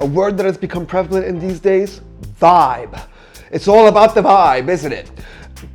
A word that has become prevalent in these days? Vibe. It's all about the vibe, isn't it?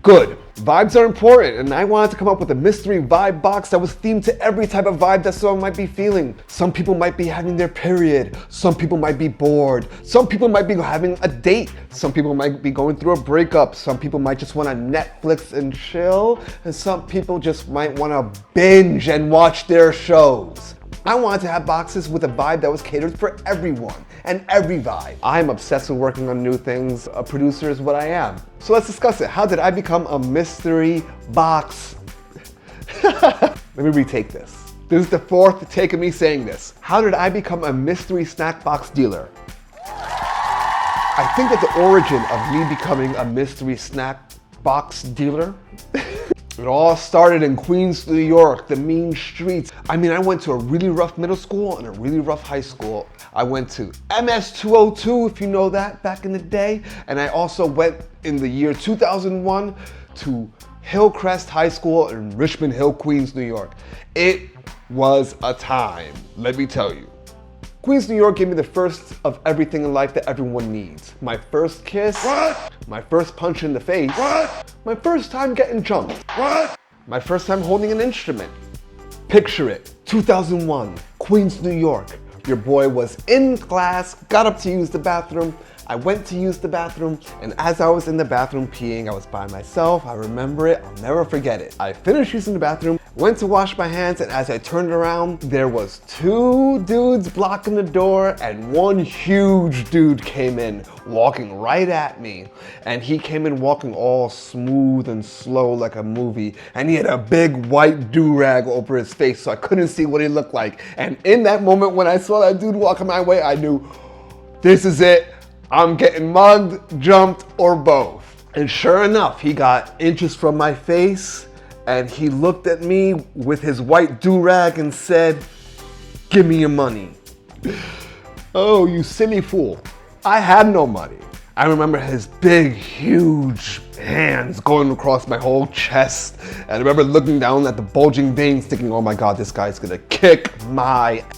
Good. Vibes are important, and I wanted to come up with a mystery vibe box that was themed to every type of vibe that someone might be feeling. Some people might be having their period. Some people might be bored. Some people might be having a date. Some people might be going through a breakup. Some people might just want to Netflix and chill. And some people just might want to binge and watch their shows. I wanted to have boxes with a vibe that was catered for everyone and every vibe. I'm obsessed with working on new things. A producer is what I am. So let's discuss it. How did I become a mystery box? Let me retake this. This is the fourth take of me saying this. How did I become a mystery snack box dealer? I think that the origin of me becoming a mystery snack box dealer it all started in Queens, New York, the mean streets. I mean, I went to a really rough middle school and a really rough high school. I went to MS 202, if you know that, back in the day. And I also went in the year 2001 to Hillcrest High School in Richmond Hill, Queens, New York. It was a time, let me tell you. Queens, New York gave me the first of everything in life that everyone needs. My first kiss. What? My first punch in the face. What? My first time getting jumped. What? My first time holding an instrument. Picture it, 2001, Queens, New York. Your boy was in class, got up to use the bathroom. I went to use the bathroom, and as I was in the bathroom peeing, I was by myself. I remember it, I'll never forget it. I finished using the bathroom, went to wash my hands, and as I turned around, there was two dudes blocking the door, and one huge dude came in, walking right at me. And he came in walking all smooth and slow like a movie, and he had a big white do-rag over his face, so I couldn't see what he looked like. And in that moment when I saw that dude walking my way, I knew, this is it. I'm getting mugged, jumped, or both. And sure enough, he got inches from my face and he looked at me with his white do-rag and said, give me your money. Oh, you silly fool. I had no money. I remember his big, huge hands going across my whole chest. And I remember looking down at the bulging veins thinking, oh my God, this guy's gonna kick my ass.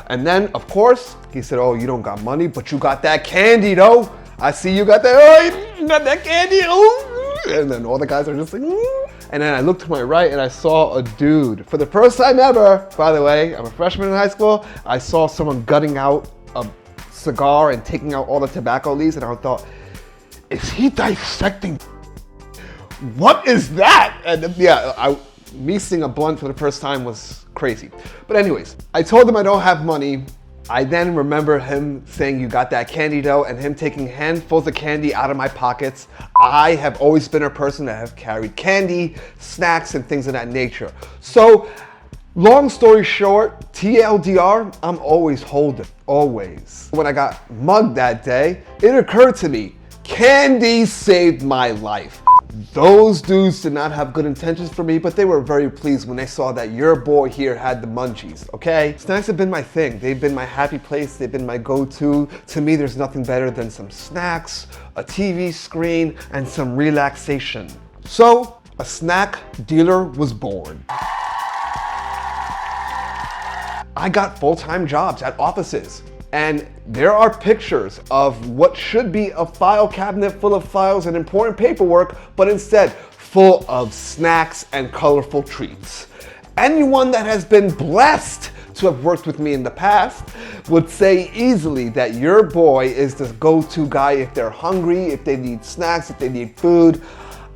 And then, of course, he said, oh, you don't got money, but you got that candy, though. I see you got that, oh, you got that candy, oh. And then all the guys are just like, And then I looked to my right and I saw a dude. For the first time ever, by the way, I'm a freshman in high school, I saw someone gutting out a cigar and taking out all the tobacco leaves, and I thought, is he dissecting? What is that? And yeah, me seeing a blunt for the first time was crazy. But anyways, I told him I don't have money. I then remember him saying, you got that candy though, and him taking handfuls of candy out of my pockets. I have always been a person that have carried candy, snacks, and things of that nature. So, long story short, TLDR, I'm always holding, always. When I got mugged that day, it occurred to me, candy saved my life. Those dudes did not have good intentions for me, but they were very pleased when they saw that your boy here had the munchies, okay? Snacks have been my thing. They've been my happy place. They've been my go-to. To me, there's nothing better than some snacks, a TV screen, and some relaxation. So, a snack dealer was born. I got full-time jobs at offices. And there are pictures of what should be a file cabinet full of files and important paperwork, but instead full of snacks and colorful treats. Anyone that has been blessed to have worked with me in the past would say easily that your boy is the go-to guy if they're hungry, if they need snacks, if they need food.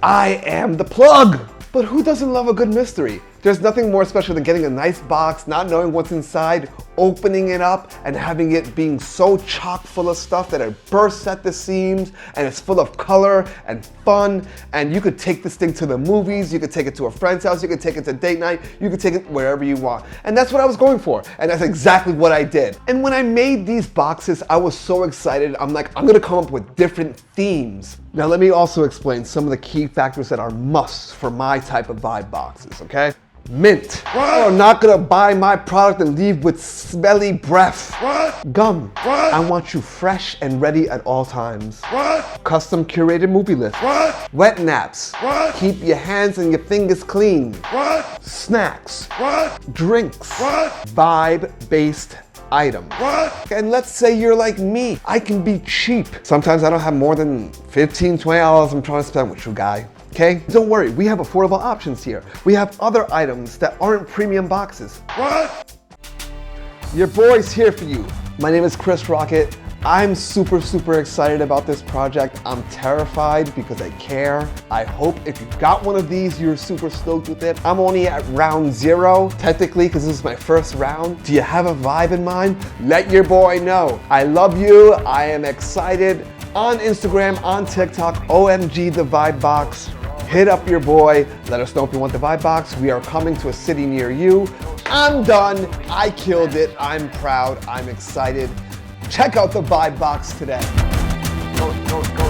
I am the plug. But who doesn't love a good mystery? There's nothing more special than getting a nice box, not knowing what's inside, opening it up, and having it being so chock full of stuff that it bursts at the seams, and it's full of color and fun, and you could take this thing to the movies, you could take it to a friend's house, you could take it to date night, you could take it wherever you want. And that's what I was going for, and that's exactly what I did. And when I made these boxes, I was so excited. I'm like, I'm gonna come up with different themes. Now let me also explain some of the key factors that are musts for my type of vibe boxes, okay? Mint. What? I'm not gonna buy my product and leave with smelly breath. What? Gum. What? I want you fresh and ready at all times. What? Custom curated movie list. What? Wet naps. What? Keep your hands and your fingers clean. What? Snacks. What? Drinks. What? Vibe-based item. What? And let's say you're like me. I can be cheap. Sometimes I don't have more than $15, $20 I'm trying to spend with you, guy. Okay? Don't worry, we have affordable options here. We have other items that aren't premium boxes. What? Your boy's here for you. My name is Chris Rocket. I'm super excited about this project. I'm terrified because I care. I hope if you got one of these, you're super stoked with it. I'm only at round 0, technically, because this is my first round. Do you have a vibe in mind? Let your boy know. I love you. I am excited. On Instagram, on TikTok, OMG the Vibe Box. Hit up your boy. Let us know if you want the Vibe Box. We are coming to a city near you. I'm done. I killed it. I'm proud. I'm excited. Check out the Vibe Box today. Go.